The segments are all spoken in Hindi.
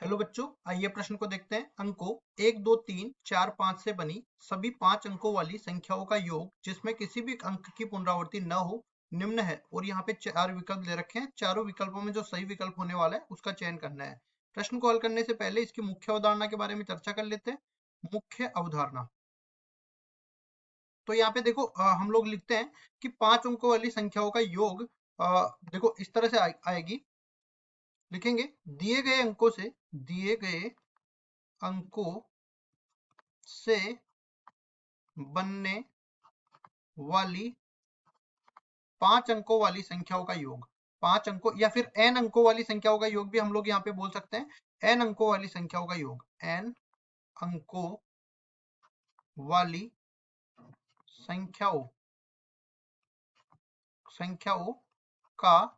हेलो बच्चों, आइए प्रश्न को देखते हैं। अंकों 1, 2, 3, 4, 5 से बनी सभी 5 अंकों वाली संख्याओं का योग जिसमें किसी भी अंक की पुनरावृत्ति न हो निम्न है। और यहाँ पे 4 विकल्प दे रखे हैं। चारों विकल्पों में जो सही विकल्प होने वाला है उसका चयन करना है। प्रश्न को हल करने से पहले इसकी मुख्य अवधारणा के बारे में चर्चा कर लेते हैं। मुख्य अवधारणा तो यहाँ पे देखो, हम लोग लिखते हैं कि 5 अंकों वाली संख्याओं का योग देखो इस तरह से आएगी। लिखेंगे दिए गए अंकों से बनने वाली 5 अंकों वाली संख्याओं का योग। 5 अंकों या फिर n अंकों वाली संख्याओं का योग भी हम लोग यहाँ पे बोल सकते हैं। n अंकों वाली संख्याओं का योग, n अंकों वाली संख्याओं संख्याओं का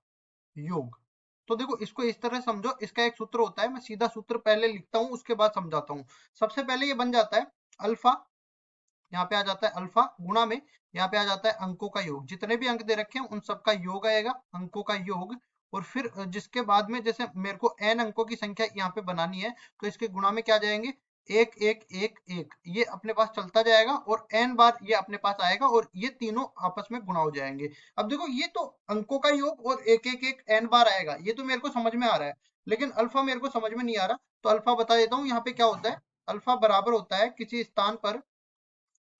योग। तो देखो इसको इस तरह समझो, इसका एक सूत्र होता है। मैं सीधा सूत्र पहले लिखता हूं, उसके बाद समझाता हूं। सबसे पहले ये बन जाता है अल्फा, यहाँ पे आ जाता है अल्फा गुणा में यहाँ पे आ जाता है अंकों का योग। जितने भी अंक दे रखे हैं उन सबका योग आएगा, अंकों का योग। और फिर जिसके बाद में जैसे मेरे को n अंकों की संख्या यहाँ पे बनानी है तो इसके गुणा में क्या जाएंगे, एक एक एक एक, ये अपने पास चलता जाएगा और n बार ये अपने पास आएगा और ये तीनों आपस में गुणा हो जाएंगे। अब देखो ये तो अंकों का योग और एक एक एक n बार आएगा, ये तो मेरे को समझ में आ रहा है। लेकिन अल्फा मेरे को समझ में नहीं आ रहा, तो अल्फा बता देता हूँ। यहाँ पे क्या होता है, अल्फा बराबर होता है किसी स्थान पर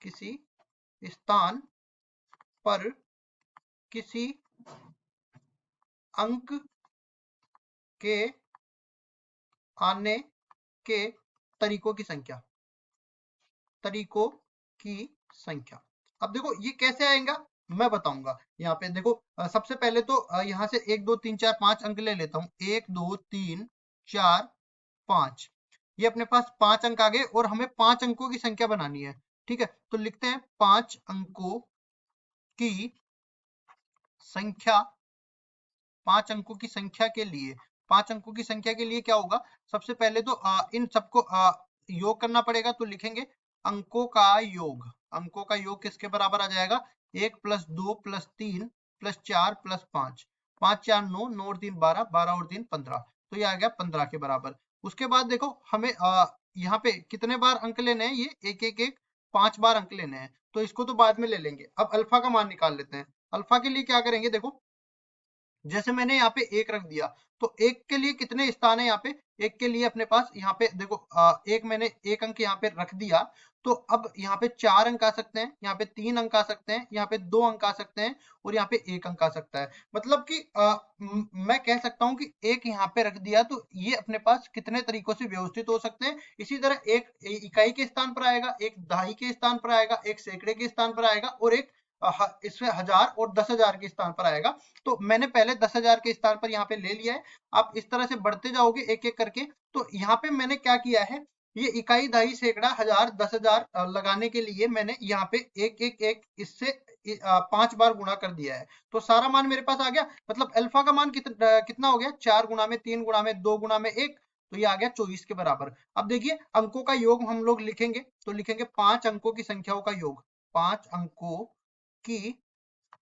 किसी अंक के आने के तरीकों की संख्या। अब देखो ये कैसे आएगा मैं बताऊंगा। यहाँ पे देखो, सबसे पहले तो यहाँ से 1, 2, 3, 4, 5 अंक ले लेता हूँ। 1, 2, 3, 4, 5, ये अपने पास 5 अंक आ गए और हमें 5 अंकों की संख्या बनानी है। ठीक है, तो लिखते हैं 5 अंकों की संख्या। 5 अंकों की संख्या के लिए 5 अंकों की संख्या के लिए क्या होगा, सबसे पहले तो इन सबको योग करना पड़ेगा। तो लिखेंगे अंकों का योग। अंकों का योग किसके बराबर आ जाएगा, 1 + 2 + 3 + 4 + 5, 5 4 9, 9 और 3 12, 12 और 3 15, तो ये आ गया 15 के बराबर। उसके बाद देखो हमें यहाँ पे कितने बार अंक लेने हैं, ये एक एक एक 5 बार अंक लेने हैं, तो इसको तो बाद में ले लेंगे। अब अल्फा का मान निकाल लेते हैं। अल्फा के लिए क्या करेंगे, देखो जैसे मैंने यहाँ पे 1 रख दिया, तो 1 के लिए कितने स्थान है यहाँ पे, 1 के लिए अपने पास यहाँ पे देखो एक मैंने 1 अंक यहाँ पे रख दिया। तो अब यहाँ पे 4 अंक आ सकते हैं, यहाँ पे 3 अंक आ सकते हैं, यहाँ पे 2 अंक आ सकते हैं और यहाँ पे 1 अंक आ सकता है। मतलब कि मैं कह सकता हूँ कि एक यहाँ पे रख दिया तो ये अपने पास कितने तरीकों से व्यवस्थित हो सकते हैं। इसी तरह एक इकाई के स्थान पर आएगा, एक दहाई के स्थान पर आएगा, एक सैकड़े के स्थान पर आएगा और एक इसमें 1000 और 10,000 के स्थान पर आएगा। तो मैंने पहले 10,000 के स्थान पर यहाँ पे ले लिया है। आप इस तरह से बढ़ते जाओगे एक एक करके। तो यहाँ पे मैंने क्या किया है, ये इकाई, दहाई, सैकड़ा, 1000, 10,000 लगाने के लिए मैंने यहाँ पे एक एक एक इससे 5 बार गुणा कर दिया है। तो सारा मान मेरे पास आ गया। मतलब अल्फा का मान कितना हो गया, 4 गुणा में 3 गुणा में 2 गुणा में 1, तो ये आ गया 24 के बराबर। अब देखिए अंकों का योग हम लोग लिखेंगे, तो लिखेंगे 5 अंकों की संख्याओं का योग। 5 अंकों की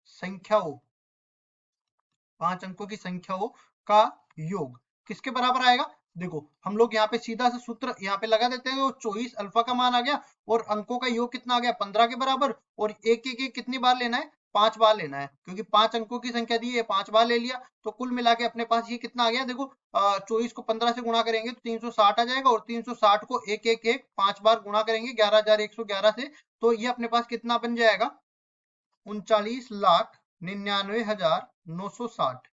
संख्याओं 5 अंकों की संख्याओं का योग किसके बराबर आएगा। देखो हम लोग यहाँ पे सीधा सा सूत्र यहाँ पे लगा देते हैं। 24 अल्फा का मान आ गया और अंकों का योग कितना आ गया, 15 के बराबर। और एक एक एक कितनी बार लेना है, 5 बार लेना है, क्योंकि 5 अंकों की संख्या दी है, 5 बार ले लिया। तो कुल मिला के अपने पास ये कितना आ गया, देखो 24 को 15 से गुणा करेंगे तो 360 आ जाएगा और 360 को एक एक एक 5 बार गुणा करेंगे 11,111 से, तो ये अपने पास कितना बन जाएगा, 39,99,960।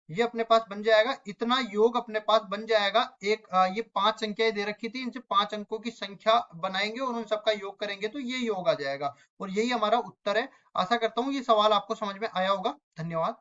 ये अपने पास बन जाएगा। इतना योग अपने पास बन जाएगा। एक ये 5 संख्याएं दे रखी थी, इनसे 5 अंकों की संख्या बनाएंगे और उन सबका योग करेंगे तो ये योग आ जाएगा और यही हमारा उत्तर है। आशा करता हूँ ये सवाल आपको समझ में आया होगा। धन्यवाद।